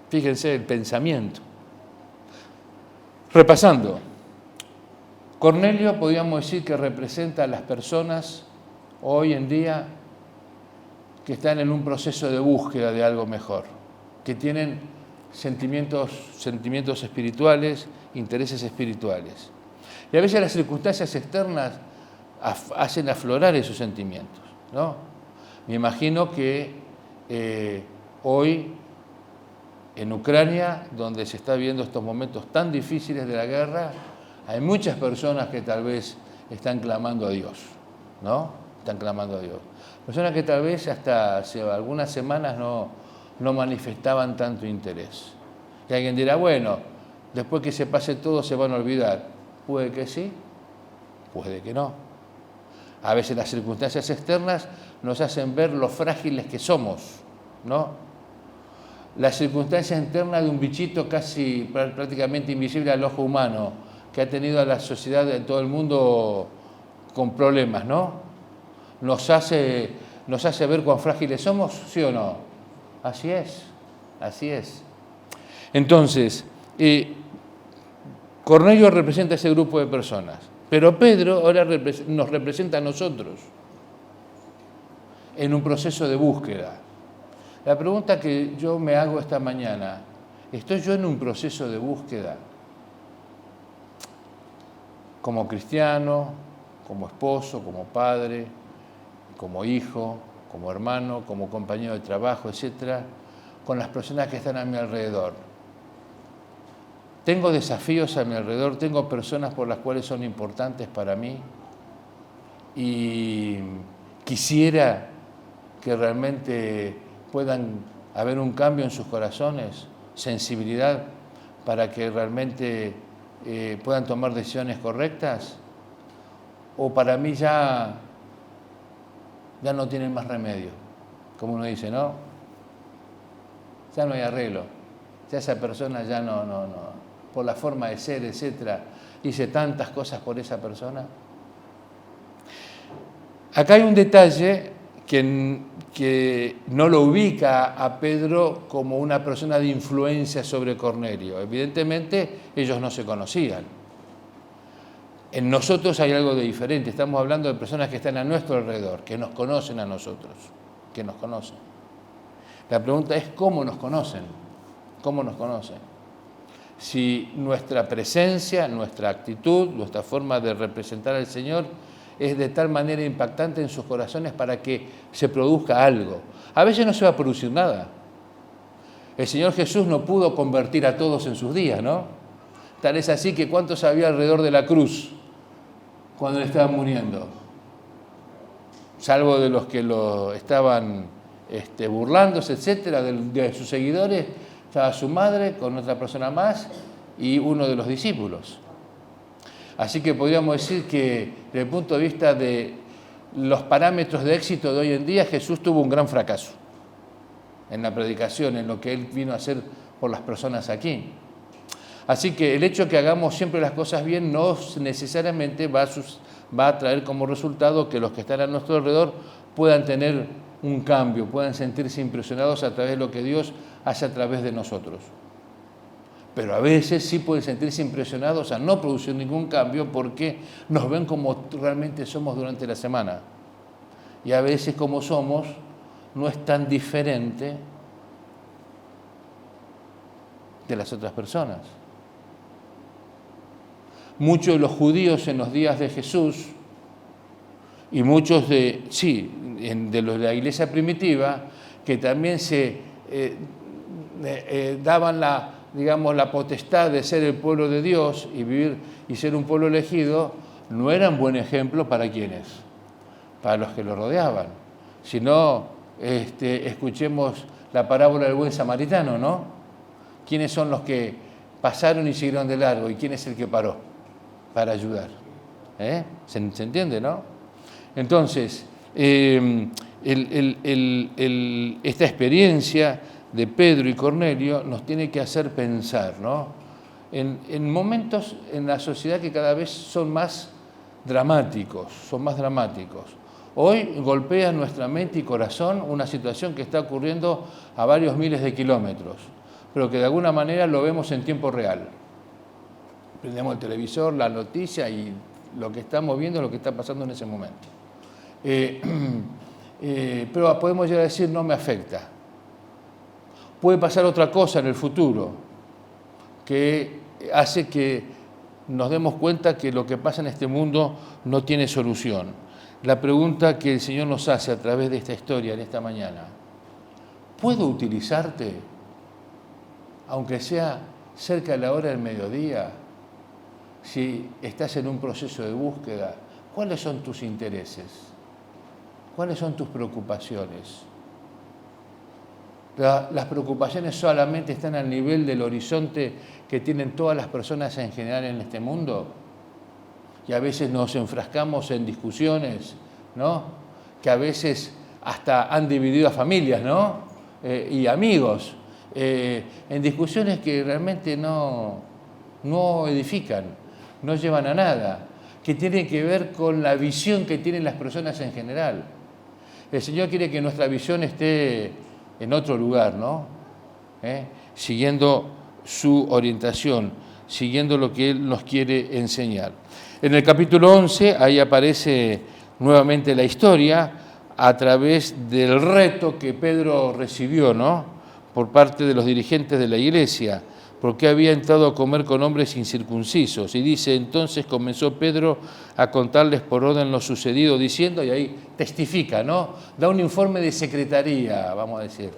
Fíjense el pensamiento. Repasando, Cornelio podríamos decir que representa a las personas hoy en día que están en un proceso de búsqueda de algo mejor, que tienen sentimientos espirituales, intereses espirituales. Y a veces las circunstancias externas hacen aflorar esos sentimientos, ¿no? Me imagino que hoy en Ucrania, donde se está viendo estos momentos tan difíciles de la guerra, hay muchas personas que tal vez están clamando a Dios, ¿no? Están clamando a Dios. Personas que tal vez hasta hace algunas semanas no manifestaban tanto interés. Y alguien dirá, bueno, después que se pase todo se van a olvidar. Puede que sí, puede que no. A veces las circunstancias externas nos hacen ver lo frágiles que somos, ¿no? Las circunstancias internas de un bichito casi prácticamente invisible al ojo humano, que ha tenido a la sociedad de todo el mundo con problemas, ¿no? Nos hace ver cuán frágiles somos, ¿sí o no? Así es, así es. Entonces, Cornelio representa a ese grupo de personas, pero Pedro ahora nos representa a nosotros en un proceso de búsqueda. La pregunta que yo me hago esta mañana, ¿estoy yo en un proceso de búsqueda? Como cristiano, como esposo, como padre, como hijo, como hermano, como compañero de trabajo, etcétera, con las personas que están a mi alrededor. Tengo desafíos a mi alrededor, tengo personas por las cuales son importantes para mí y quisiera que realmente puedan haber un cambio en sus corazones, sensibilidad para que realmente puedan tomar decisiones correctas, o para mí ya no tienen más remedio, como uno dice, ¿no? Ya no hay arreglo, ya esa persona ya no, por la forma de ser, etcétera, hice tantas cosas por esa persona. Acá hay un detalle que no lo ubica a Pedro como una persona de influencia sobre Cornelio. Evidentemente, ellos no se conocían. En nosotros hay algo de diferente. Estamos hablando de personas que están a nuestro alrededor, que nos conocen a nosotros, que nos conocen. La pregunta es, ¿cómo nos conocen? ¿Cómo nos conocen? Si nuestra presencia, nuestra actitud, nuestra forma de representar al Señor es de tal manera impactante en sus corazones para que se produzca algo. A veces no se va a producir nada. El Señor Jesús no pudo convertir a todos en sus días, ¿no? Tal es así que ¿cuántos había alrededor de la cruz cuando le estaban muriendo? Salvo de los que lo estaban burlándose, etcétera, de sus seguidores, estaba su madre con otra persona más y uno de los discípulos. Así que podríamos decir que desde el punto de vista de los parámetros de éxito de hoy en día, Jesús tuvo un gran fracaso en la predicación, en lo que Él vino a hacer por las personas aquí. Así que el hecho de que hagamos siempre las cosas bien no necesariamente va a traer como resultado que los que están a nuestro alrededor puedan tener un cambio, puedan sentirse impresionados a través de lo que Dios hace a través de nosotros. Pero a veces sí pueden sentirse impresionados a no producir ningún cambio porque nos ven como realmente somos durante la semana. Y a veces como somos no es tan diferente de las otras personas. Muchos de los judíos en los días de Jesús y muchos de los de la iglesia primitiva que también se daban la potestad de ser el pueblo de Dios y vivir y ser un pueblo elegido, no eran buen ejemplo para quienes, para los que lo rodeaban. Si no, escuchemos la parábola del buen samaritano, ¿no? ¿Quiénes son los que pasaron y siguieron de largo. ¿Y quién es el que paró para ayudar? ¿Se entiende, no? Entonces, esta experiencia de Pedro y Cornelio nos tiene que hacer pensar, ¿no? En momentos en la sociedad que cada vez son más dramáticos. Hoy golpea en nuestra mente y corazón una situación que está ocurriendo a varios miles de kilómetros, pero que de alguna manera lo vemos en tiempo real. Prendemos el televisor, la noticia y lo que estamos viendo es lo que está pasando en ese momento. Pero podemos llegar a decir, no me afecta. Puede pasar otra cosa en el futuro que hace que nos demos cuenta que lo que pasa en este mundo no tiene solución. La pregunta que el Señor nos hace a través de esta historia en esta mañana: ¿puedo utilizarte, aunque sea cerca de la hora del mediodía, si estás en un proceso de búsqueda? ¿Cuáles son tus intereses? ¿Cuáles son tus preocupaciones? Las preocupaciones solamente están al nivel del horizonte que tienen todas las personas en general en este mundo. Y a veces nos enfrascamos en discusiones, ¿no? Que a veces hasta han dividido a familias, ¿no? Y amigos, en discusiones que realmente no edifican, no llevan a nada, que tienen que ver con la visión que tienen las personas en general. El Señor quiere que nuestra visión esté en otro lugar, ¿no? Siguiendo su orientación, siguiendo lo que Él nos quiere enseñar. En el capítulo 11, ahí aparece nuevamente la historia a través del reto que Pedro recibió, ¿no? Por parte de los dirigentes de la iglesia, porque había entrado a comer con hombres incircuncisos. Y dice, entonces comenzó Pedro a contarles por orden lo sucedido, diciendo, y ahí testifica, ¿no? Da un informe de secretaría, vamos a decir,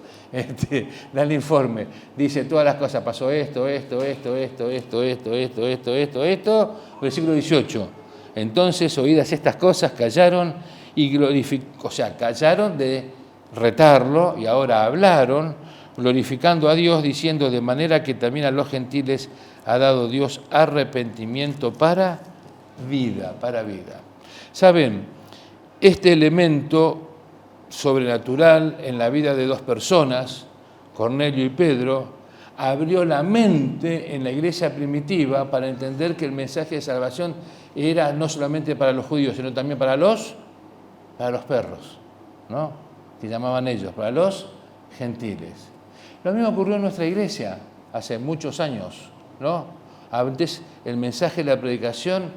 da el informe, dice todas las cosas, pasó esto, versículo 18. Entonces, oídas estas cosas, callaron y callaron de retarlo y ahora hablaron, glorificando a Dios, diciendo, de manera que también a los gentiles ha dado Dios arrepentimiento para vida. ¿Saben? Este elemento sobrenatural en la vida de dos personas, Cornelio y Pedro, abrió la mente en la iglesia primitiva para entender que el mensaje de salvación era no solamente para los judíos, sino también para los perros, ¿no? Que llamaban ellos, para los gentiles. Lo mismo ocurrió en nuestra iglesia hace muchos años, ¿no? Antes el mensaje de la predicación,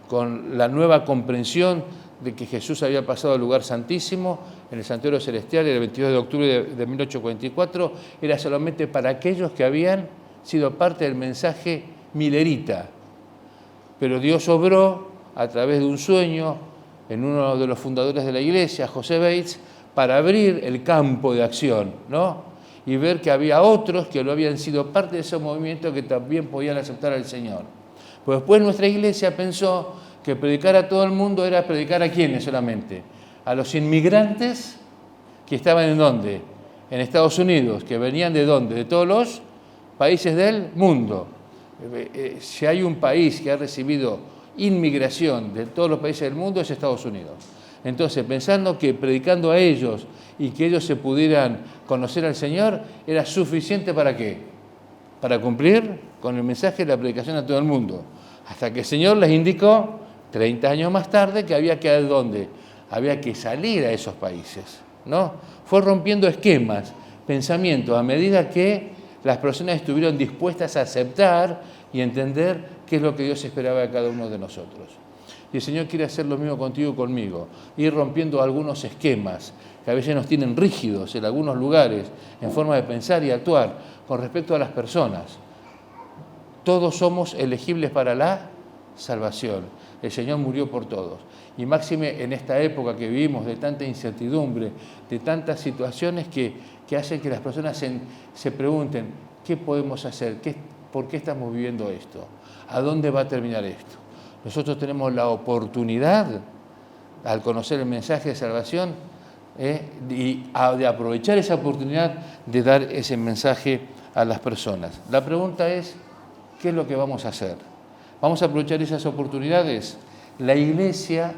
con la nueva comprensión de que Jesús había pasado al lugar santísimo, en el santuario celestial, el 22 de octubre de 1844, era solamente para aquellos que habían sido parte del mensaje milerita. Pero Dios obró a través de un sueño en uno de los fundadores de la iglesia, José Bates, para abrir el campo de acción, ¿no? Y ver que había otros que lo habían sido parte de ese movimiento que también podían aceptar al Señor. Pues después nuestra iglesia pensó que predicar a todo el mundo era predicar a quiénes solamente, a los inmigrantes que estaban en ¿dónde? En Estados Unidos, que venían de ¿dónde? De todos los países del mundo. Si hay un país que ha recibido inmigración de todos los países del mundo es Estados Unidos. Entonces, pensando que predicando a ellos y que ellos se pudieran conocer al Señor, era suficiente ¿para qué? Para cumplir con el mensaje de la predicación a todo el mundo. Hasta que el Señor les indicó, 30 años más tarde, que había que ir ¿dónde? Había que salir a esos países, ¿no? Fue rompiendo esquemas, pensamientos, a medida que las personas estuvieron dispuestas a aceptar y entender qué es lo que Dios esperaba de cada uno de nosotros. Y el Señor quiere hacer lo mismo contigo y conmigo, ir rompiendo algunos esquemas que a veces nos tienen rígidos en algunos lugares, en forma de pensar y actuar con respecto a las personas. Todos somos elegibles para la salvación. El Señor murió por todos. Y máxime en esta época que vivimos de tanta incertidumbre, de tantas situaciones que hacen que las personas se pregunten, ¿qué podemos hacer? ¿Por qué estamos viviendo esto? ¿A dónde va a terminar esto? Nosotros tenemos la oportunidad, al conocer el mensaje de salvación, y de aprovechar esa oportunidad de dar ese mensaje a las personas. La pregunta es, ¿qué es lo que vamos a hacer? ¿Vamos a aprovechar esas oportunidades? La iglesia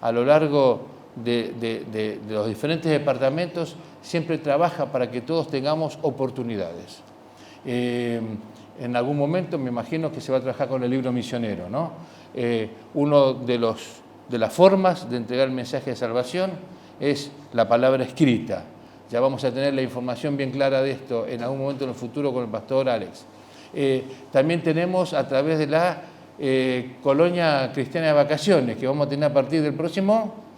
a lo largo de los diferentes departamentos siempre trabaja para que todos tengamos oportunidades. En algún momento me imagino que se va a trabajar con el libro misionero, ¿no? Uno de las formas de entregar el mensaje de salvación es la palabra escrita. Ya vamos a tener la información bien clara de esto en algún momento en el futuro con el pastor Alex. También tenemos a través de la Colonia Cristiana de Vacaciones, que vamos a tener a partir del próximo...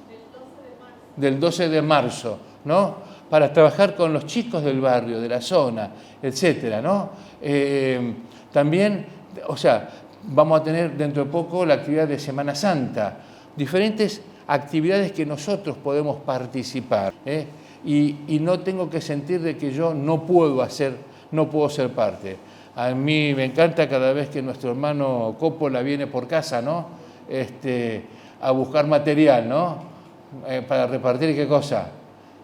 Del 12 de marzo, ¿no? Para trabajar con los chicos del barrio, de la zona, etcétera, ¿no? También, o sea, vamos a tener dentro de poco la actividad de Semana Santa, diferentes actividades que nosotros podemos participar, y no tengo que sentir de que yo no puedo ser parte. A mí me encanta cada vez que nuestro hermano Coppola viene por casa, ¿no? A buscar material, ¿no? Para repartir, ¿qué cosa?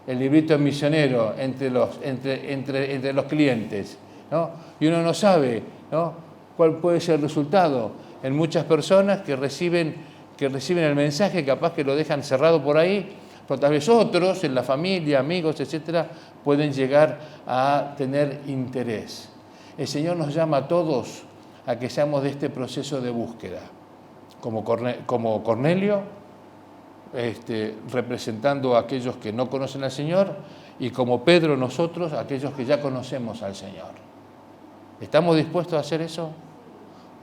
El librito misionero entre los clientes, ¿no? Y uno no sabe, ¿no?, cuál puede ser el resultado en muchas personas que reciben el mensaje, capaz que lo dejan cerrado por ahí, pero tal vez otros, en la familia, amigos, etcétera, pueden llegar a tener interés. El Señor nos llama a todos a que seamos de este proceso de búsqueda, como Cornelio, representando a aquellos que no conocen al Señor, y como Pedro nosotros, aquellos que ya conocemos al Señor. ¿Estamos dispuestos a hacer eso?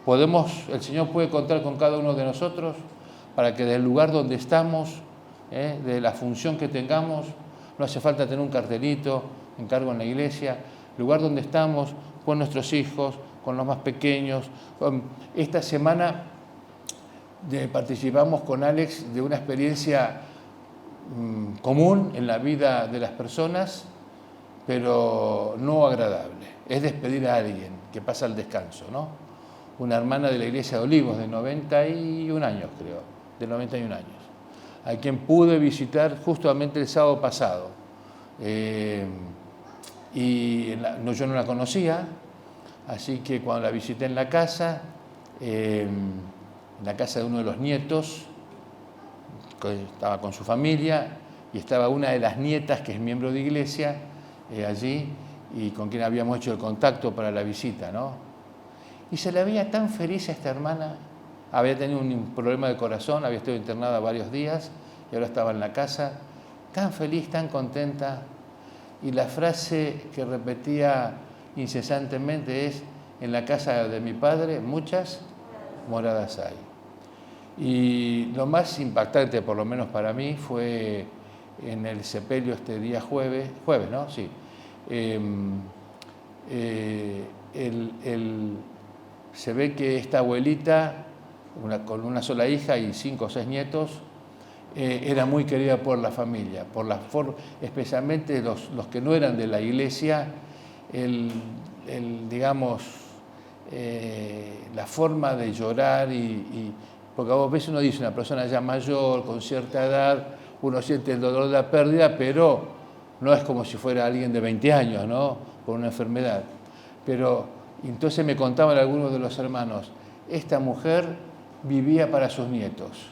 El Señor puede contar con cada uno de nosotros para que del lugar donde estamos, de la función que tengamos, no hace falta tener un cartelito, encargo en la iglesia, el lugar donde estamos, con nuestros hijos, con los más pequeños. Esta semana participamos con Alex de una experiencia común en la vida de las personas, pero no agradable. Es despedir a alguien que pasa al descanso, ¿no? Una hermana de la iglesia de Olivos, de 91 años, creo, de 91 años, a quien pude visitar justamente el sábado pasado. Yo no la conocía, así que cuando la visité en la casa de uno de los nietos, que estaba con su familia, y estaba una de las nietas que es miembro de iglesia allí, y con quien habíamos hecho el contacto para la visita, ¿no? Y se la veía tan feliz a esta hermana. Había tenido un problema de corazón, había estado internada varios días y ahora estaba en la casa, tan feliz, tan contenta. Y la frase que repetía incesantemente es: en la casa de mi padre muchas moradas hay. Y lo más impactante, por lo menos para mí, fue en el sepelio este día jueves, ¿no? Sí. Se ve que esta abuelita, con una sola hija y 5 o 6 nietos, era muy querida por la familia, especialmente los que no eran de la iglesia. La forma de llorar, porque a veces uno dice, una persona ya mayor, con cierta edad, uno siente el dolor de la pérdida, pero no es como si fuera alguien de 20 años, ¿no?, por una enfermedad. Pero entonces me contaban algunos de los hermanos, esta mujer vivía para sus nietos,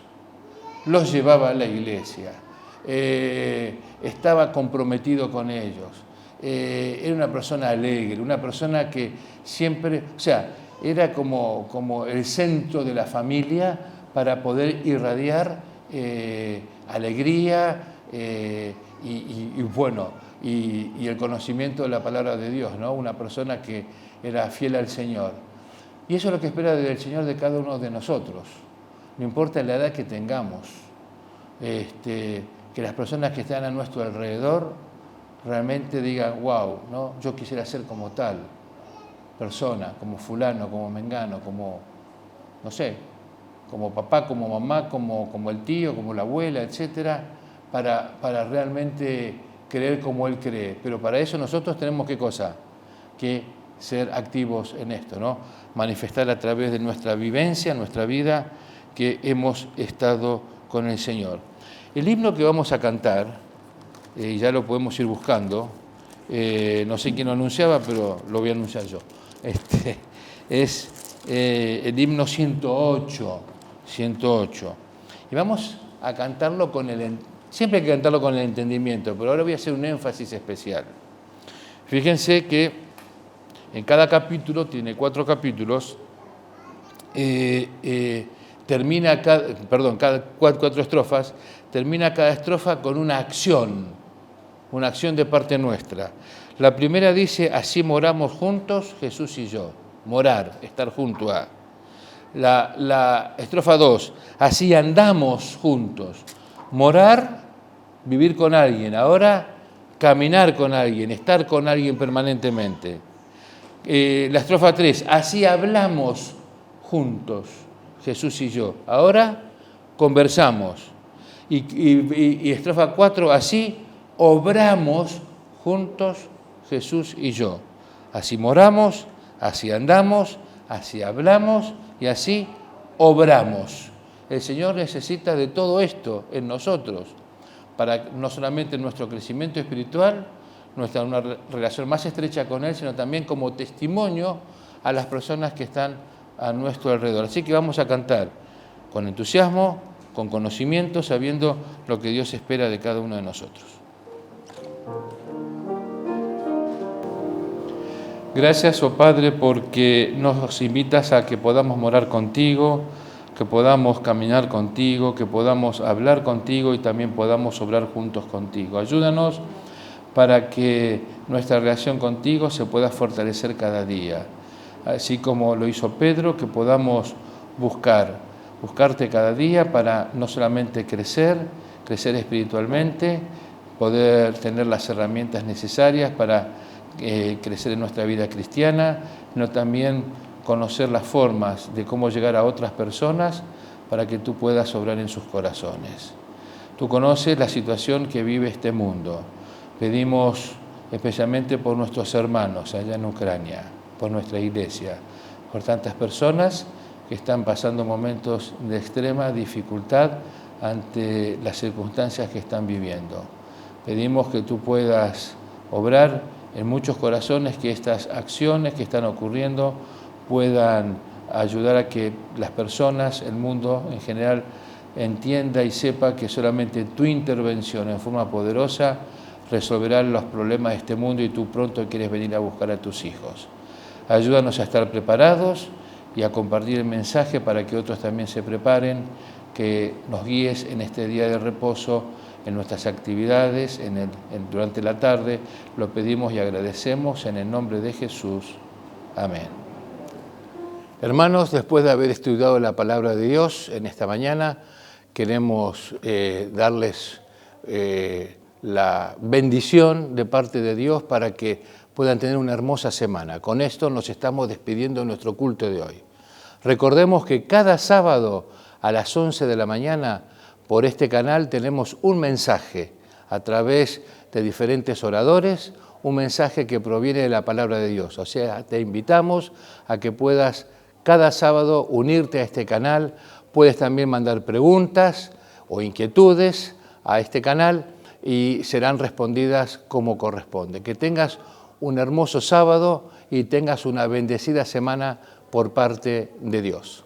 los llevaba a la iglesia, estaba comprometido con ellos, era una persona alegre, una persona que siempre, o sea, era como el centro de la familia para poder irradiar alegría y el conocimiento de la palabra de Dios, ¿no? Una persona que era fiel al Señor. Y eso es lo que espera del Señor de cada uno de nosotros. No importa la edad que tengamos, que las personas que están a nuestro alrededor realmente digan, wow, ¿no?, yo quisiera ser como tal persona, como fulano, como mengano, como, no sé, como papá, como mamá, como el tío, como la abuela, etcétera, para realmente creer como él cree. Pero para eso nosotros tenemos, ¿qué cosa? Que ser activos en esto, ¿no? Manifestar a través de nuestra vivencia, nuestra vida, que hemos estado con el Señor. El himno que vamos a cantar, ya lo podemos ir buscando, no sé quién lo anunciaba, pero lo voy a anunciar yo. Es el himno 108. Y vamos a cantarlo siempre hay que cantarlo con el entendimiento, pero ahora voy a hacer un énfasis especial. Fíjense que en cada capítulo, tiene 4 capítulos, termina cada 4 estrofas, termina cada estrofa con una acción de parte nuestra. La primera dice, así moramos juntos, Jesús y yo. Morar, estar junto a. La estrofa 2, así andamos juntos. Morar, vivir con alguien. Ahora, caminar con alguien, estar con alguien permanentemente. La estrofa 3, así hablamos juntos, Jesús y yo. Ahora, conversamos. Y estrofa 4, así obramos juntos, Jesús y yo. Así moramos, así andamos, así hablamos y así obramos. El Señor necesita de todo esto en nosotros, para no solamente nuestro crecimiento espiritual, una relación más estrecha con Él, sino también como testimonio a las personas que están a nuestro alrededor. Así que vamos a cantar con entusiasmo, con conocimiento, sabiendo lo que Dios espera de cada uno de nosotros. Gracias, oh Padre, porque nos invitas a que podamos morar contigo, que podamos caminar contigo, que podamos hablar contigo y también podamos obrar juntos contigo. Ayúdanos para que nuestra relación contigo se pueda fortalecer cada día. Así como lo hizo Pedro, que podamos buscarte cada día para no solamente crecer espiritualmente, poder tener las herramientas necesarias para crecer en nuestra vida cristiana, sino también conocer las formas de cómo llegar a otras personas para que tú puedas obrar en sus corazones. Tú conoces la situación que vive este mundo. Pedimos especialmente por nuestros hermanos allá en Ucrania, por nuestra iglesia, por tantas personas que están pasando momentos de extrema dificultad ante las circunstancias que están viviendo. Pedimos que tú puedas obrar en muchos corazones, que estas acciones que están ocurriendo puedan ayudar a que las personas, el mundo en general, entienda y sepa que solamente tu intervención en forma poderosa resolverá los problemas de este mundo y tú pronto quieres venir a buscar a tus hijos. Ayúdanos a estar preparados y a compartir el mensaje para que otros también se preparen, que nos guíes en este día de reposo, en nuestras actividades, durante la tarde. Lo pedimos y agradecemos en el nombre de Jesús. Amén. Hermanos, después de haber estudiado la palabra de Dios en esta mañana, queremos darles la bendición de parte de Dios para que puedan tener una hermosa semana. Con esto nos estamos despidiendo de nuestro culto de hoy. Recordemos que cada sábado a las 11 de la mañana por este canal tenemos un mensaje a través de diferentes oradores, un mensaje que proviene de la palabra de Dios. O sea, te invitamos a que puedas cada sábado unirte a este canal. Puedes también mandar preguntas o inquietudes a este canal y serán respondidas como corresponde. Que tengas un hermoso sábado y tengas una bendecida semana por parte de Dios.